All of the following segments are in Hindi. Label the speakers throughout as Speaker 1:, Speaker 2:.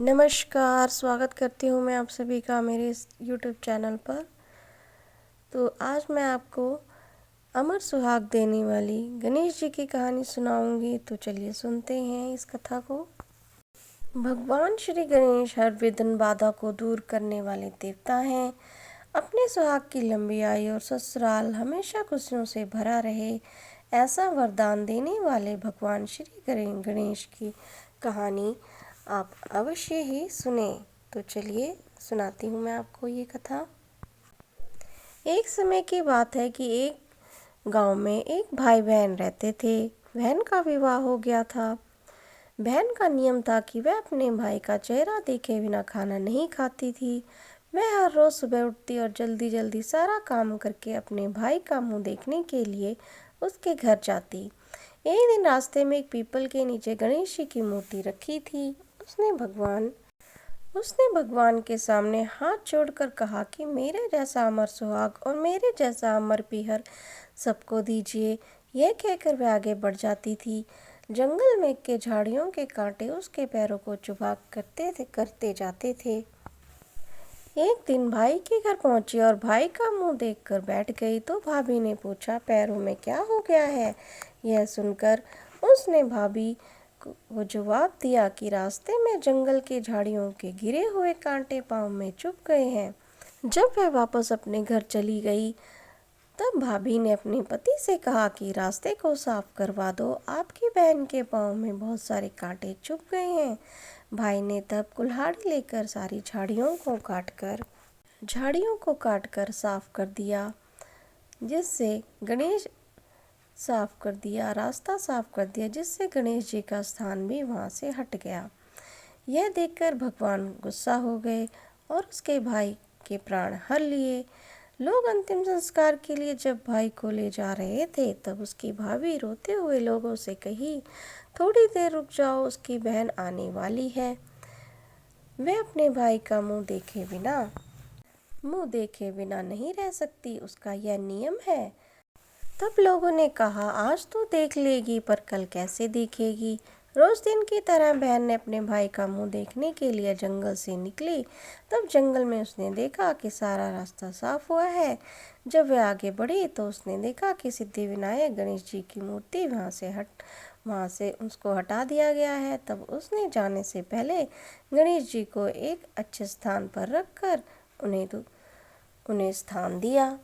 Speaker 1: नमस्कार, स्वागत करती हूँ मैं आप सभी का मेरे इस यूट्यूब चैनल पर। तो आज मैं आपको अमर सुहाग देने वाली गणेश जी की कहानी सुनाऊंगी। तो चलिए सुनते हैं इस कथा को। भगवान श्री गणेश हर विघ्न बाधा को दूर करने वाले देवता हैं। अपने सुहाग की लंबी आयु और ससुराल हमेशा खुशियों से भरा रहे, ऐसा वरदान देने वाले भगवान श्री गणेश की कहानी आप अवश्य ही सुने। तो चलिए सुनाती हूँ मैं आपको ये कथा। एक समय की बात है कि एक गांव में एक भाई बहन रहते थे। बहन का विवाह हो गया था। बहन का नियम था कि वह अपने भाई का चेहरा देखे बिना खाना नहीं खाती थी। वह हर रोज सुबह उठती और जल्दी जल्दी सारा काम करके अपने भाई का मुंह देखने के लिए उसके घर जाती। एक दिन रास्ते में एक पीपल के नीचे गणेश जी की मूर्ति रखी थी। उसने भगवान के सामने हाथ जोड़कर कहा कि मेरे जैसा अमर सुहाग और मेरे जैसा अमर पीहर सबको दीजिए। यह कहकर वह आगे बढ़ जाती थी। जंगल में के झाड़ियों के कांटे उसके पैरों को चुभा करते जाते थे। एक दिन भाई के घर पहुंची और भाई का मुंह देखकर बैठ गई तो भाभी ने पूछा, पैरों में क्या हो गया है? यह सुनकर उसने भाभी को जवाब दिया कि रास्ते में जंगल के झाड़ियों के गिरे हुए कांटे पांव में चुभ गए हैं। जब वह वापस अपने घर चली गई तब भाभी ने अपने पति से कहा कि रास्ते को साफ करवा दो, आपकी बहन के पांव में बहुत सारे कांटे चुभ गए हैं। भाई ने तब कुल्हाड़ी लेकर सारी झाड़ियों को काटकर साफ कर दिया, रास्ता साफ कर दिया, जिससे गणेश जी का स्थान भी वहां से हट गया। यह देखकर भगवान गुस्सा हो गए और उसके भाई के प्राण हर लिए। लोग अंतिम संस्कार के लिए जब भाई को ले जा रहे थे तब उसकी भाभी रोते हुए लोगों से कही, थोड़ी देर रुक जाओ, उसकी बहन आने वाली है। वह अपने भाई का मुंह देखे बिना नहीं रह सकती, उसका यह नियम है। तब लोगों ने कहा, आज तो देख लेगी पर कल कैसे देखेगी। रोज दिन की तरह बहन ने अपने भाई का मुंह देखने के लिए जंगल से निकली। तब जंगल में उसने देखा कि सारा रास्ता साफ हुआ है। जब वह आगे बढ़ी तो उसने देखा कि सिद्धि विनायक गणेश जी की मूर्ति वहां से उसको हटा दिया गया है। तब उसने जाने से पहले गणेश जी को एक अच्छे स्थान पर रखकर उन्हें स्थान दिया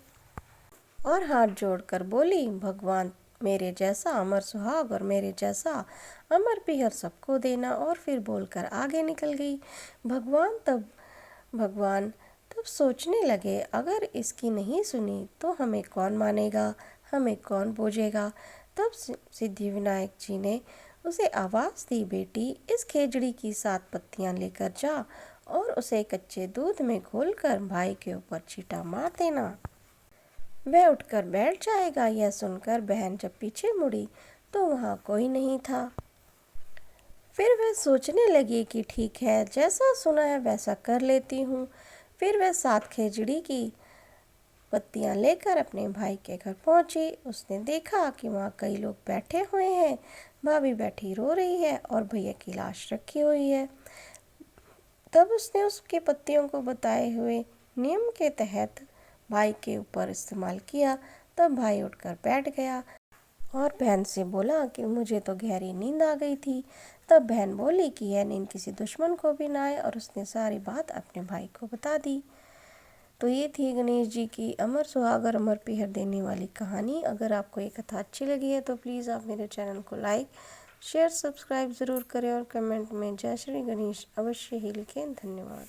Speaker 1: और हाथ जोड़कर बोली, भगवान मेरे जैसा अमर सुहाग और मेरे जैसा अमर पीहर सबको देना। और फिर बोलकर आगे निकल गई। भगवान तब सोचने लगे, अगर इसकी नहीं सुनी तो हमें कौन मानेगा, हमें कौन पूजेगा। तब सिद्धि विनायक जी ने उसे आवाज दी, बेटी इस खेजड़ी की 7 पत्तियां लेकर जा और उसे कच्चे दूध में घोलकर भाई के ऊपर छींटा मार देना, वह उठकर बैठ जाएगा। यह सुनकर बहन जब पीछे मुड़ी तो वहां कोई नहीं था। फिर वह सोचने लगी कि ठीक है, जैसा सुना है वैसा कर लेती हूँ। फिर वह 7 खेजड़ी की पत्तियां लेकर अपने भाई के घर पहुंची। उसने देखा कि वहाँ कई लोग बैठे हुए हैं। भाभी बैठी रो रही है और भैया की लाश रखी हुई है। तब उसने उसके पत्तियों को बताए हुए नियम के तहत भाई के ऊपर इस्तेमाल किया। तब भाई उठकर बैठ गया और बहन से बोला कि मुझे तो गहरी नींद आ गई थी। तब बहन बोली कि यह नींद किसी दुश्मन को भी ना आए और उसने सारी बात अपने भाई को बता दी। तो ये थी गणेश जी की अमर सुहाग और अमर पीहर देने वाली कहानी। अगर आपको ये कथा अच्छी लगी है तो प्लीज़ आप मेरे चैनल को लाइक, शेयर, सब्सक्राइब ज़रूर करें और कमेंट में जय श्री गणेश अवश्य ही लिखें। धन्यवाद।